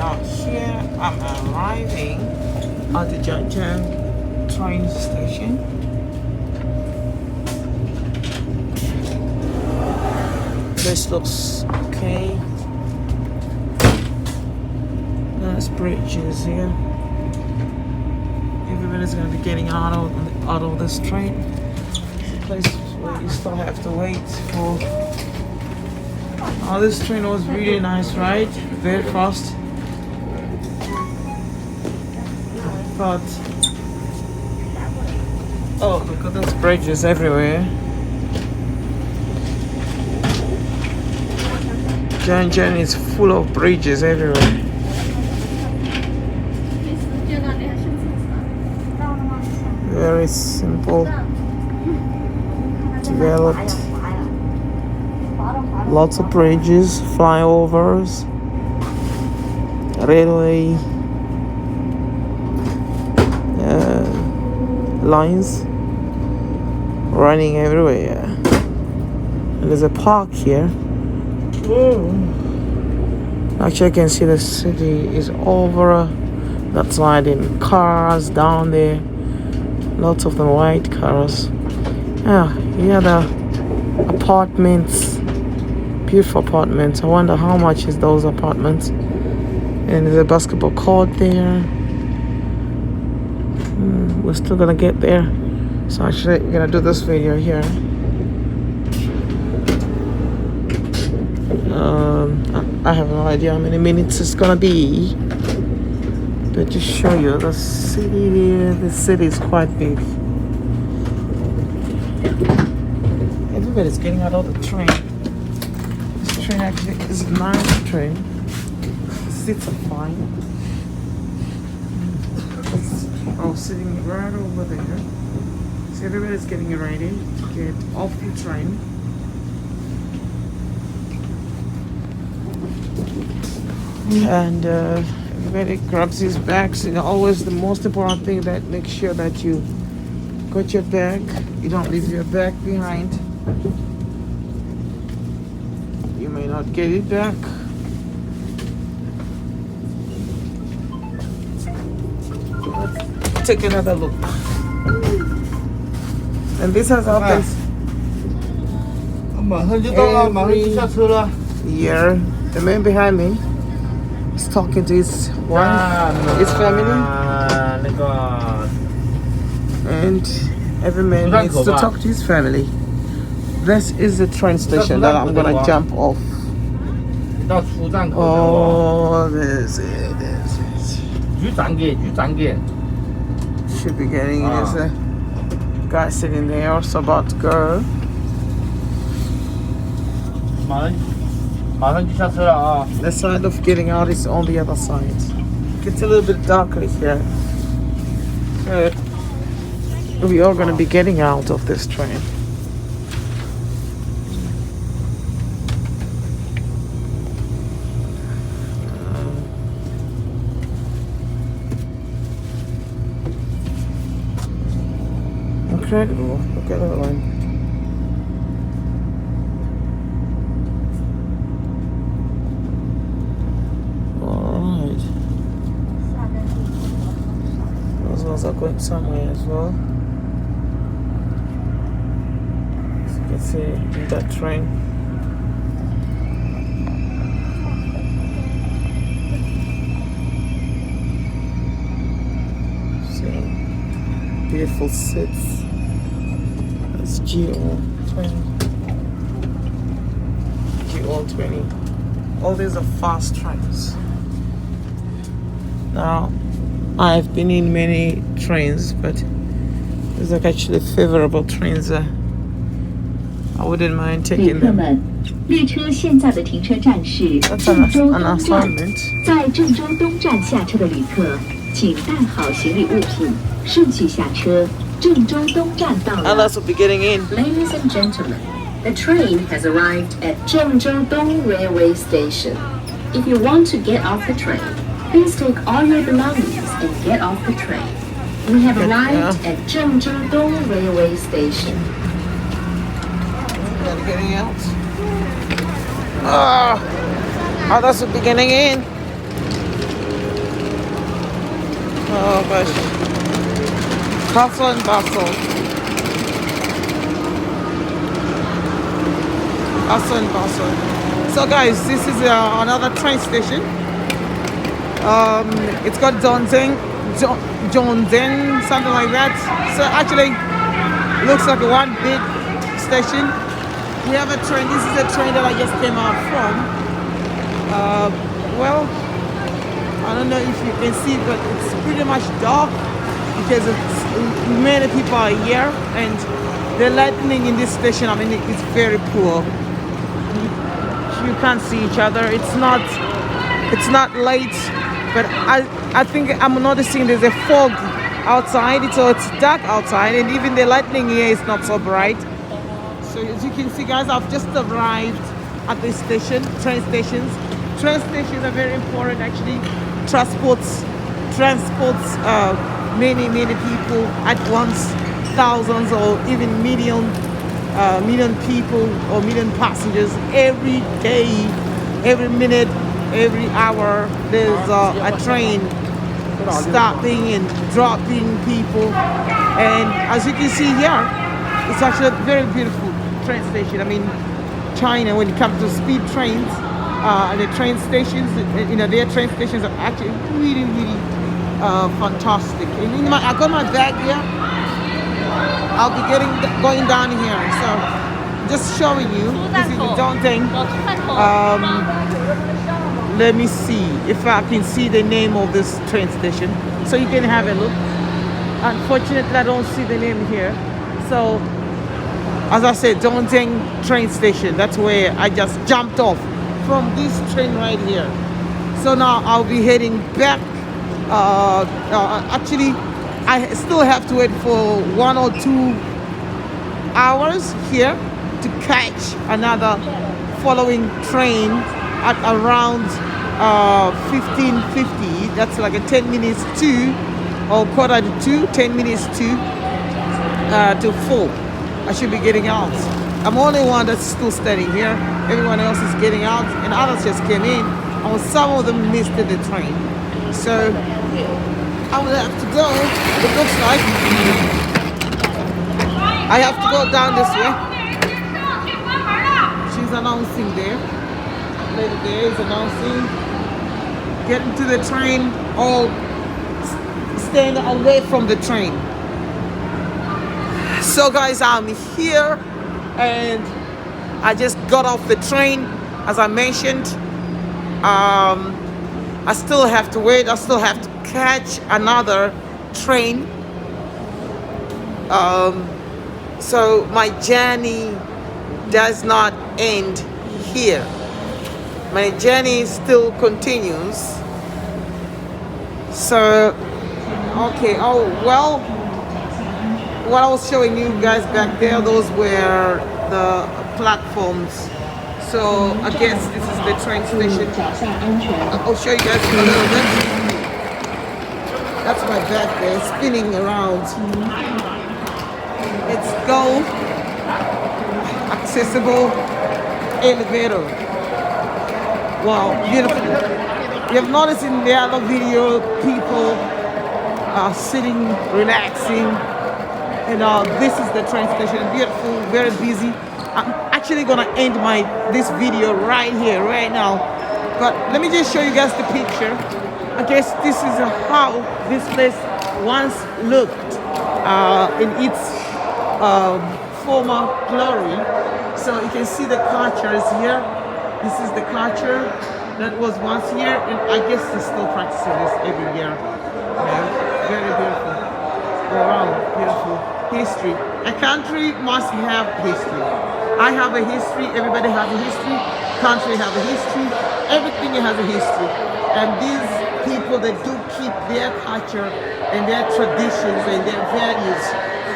Now here I'm arriving at the Jiangjiang train station. This looks okay. Nice bridges here. Everybody's gonna be getting out of this train. It's a place where you still have to wait for. Oh, this train was really nice, right? Very fast. But oh, look at those bridges everywhere. Jiangjiang is full of bridges everywhere. Very simple, developed. Lots of bridges, flyovers, railway lines running everywhere. And there's a park here. Actually, I can see the city is over that side in cars down there. Lots of the white cars. Here the apartments. Beautiful apartments. I wonder how much is those apartments. And there's a basketball court there. We're still gonna get there. So actually we're gonna do this video here. I have no idea how many minutes it's gonna be. But to show you the city there, the city is quite big. Everybody's getting out of the train. This train actually is a nice train. The seats are fine. I was sitting right over there. So everybody's getting ready to get off the train. And everybody grabs his bags. And always the most important thing, that make sure that you got your bag. You don't leave your bag behind. You may not get it back. Let's take another look. And this has happened every year. The man behind me is talking to his wife, his family, and every man needs to talk to his family. This is the train station that I'm gonna jump off. Oh, this is it. Should be getting in. There's a guy sitting there also about to go. The side of getting out is on the other side. It's a little bit darker here. We are going to be getting out of this train. Incredible. Look at that line. Are going somewhere as well. As you can see in that train. See, beautiful seats. That's GO20. GO20. All these are fast trains. Now, I've been in many trains, but these are actually favorable trains. I wouldn't mind taking them. That's an assignment. And that's will be getting in. Ladies and gentlemen, the train has arrived at Zhengzhou Dong Railway Station. If you want to get off the train, please take all your belongings and get off the train. We have arrived at Zhengzhou Dong Railway Station. Getting out. Oh, that's the beginning in. Oh gosh. Hustle and bustle. Hustle and bustle. So guys, this is another train station. It's got Zhongzheng, something like that. So actually, looks like one big station. We have a train. This is a train that I just came out from. Well, I don't know if you can see, but it's pretty much dark because many people are here, and the lighting in this station, I mean, it's very poor. You can't see each other. It's not late, but I think I'm noticing there's a fog outside, so it's dark outside, and even the lighting here is not so bright. So as you can see, guys, I've just arrived at this station, train stations. Train stations are very important, actually. Transports many people at once, thousands or even million people or million passengers every day, every minute, every hour. There's a train stopping and dropping people, and as you can see here, it's actually a very beautiful train station. I mean, China, when it comes to speed trains, and the train stations, their train stations are actually really fantastic. And I got my bag here. I'll be going down here. So just showing you. This is the Zhongzheng. Let me see if I can see the name of this train station, so you can have a look. Unfortunately, I don't see the name here. So, as I said, Zhongzheng train station. That's where I just jumped off from this train right here. So now I'll be heading back. Actually, I still have to wait for 1 or 2 hours here to catch another following train at around 15:50. That's like a 10 minutes to, or quarter to 2, 10 minutes to 4. I should be getting out. I'm the only one that's still standing here. Everyone else is getting out, and others just came in. And some of them missed the train. So I will have to go. It looks like I have to go down this way. She's announcing there. Lady there is announcing. Get into the train or stand away from the train. So guys, I'm here and I just got off the train. As I mentioned, I still have to wait. I still have to catch another train. So my journey does not end here. My journey still continues. So, okay, oh, well, what I was showing you guys back there, those were the platforms. So I guess this is the train station. I'll show you guys a little bit. That's my back there, spinning around. It's Go Accessible Elevator. Wow, beautiful. You have noticed in the other video, people are sitting, relaxing. And this is the train station. Beautiful, very busy. I'm actually gonna end this video right here, right now. But let me just show you guys the picture. I guess this is how this place once looked in its former glory. So you can see the culture is here. This is the culture that was once here, and I guess they're still practicing this every year. Yeah, very beautiful. Wow, beautiful. History. A country must have history. I have a history. Everybody has a history. Country has a history. Everything has a history. And these people that do keep their culture and their traditions and their values,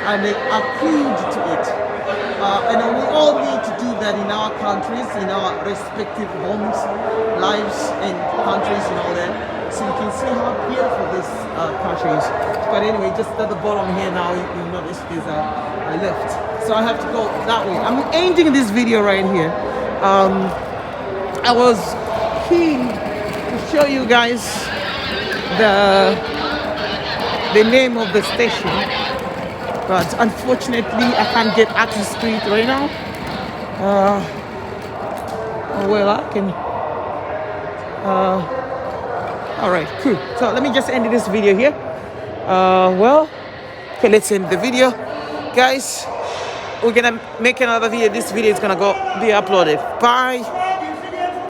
and they are huge to it. And we all need to do that in our countries, in our respective homes, lives, and countries, and all that. So you can see how beautiful this country is. But anyway, just at the bottom here now, you notice there's a lift. So I have to go that way. I'm ending this video right here. I was keen to show you guys the name of the station, but unfortunately I can't get access to it right now. Well, I can. All right, cool. So let me just end this video here. Well, okay, let's end the video, guys. We're gonna make another video. This video is gonna be uploaded. Bye.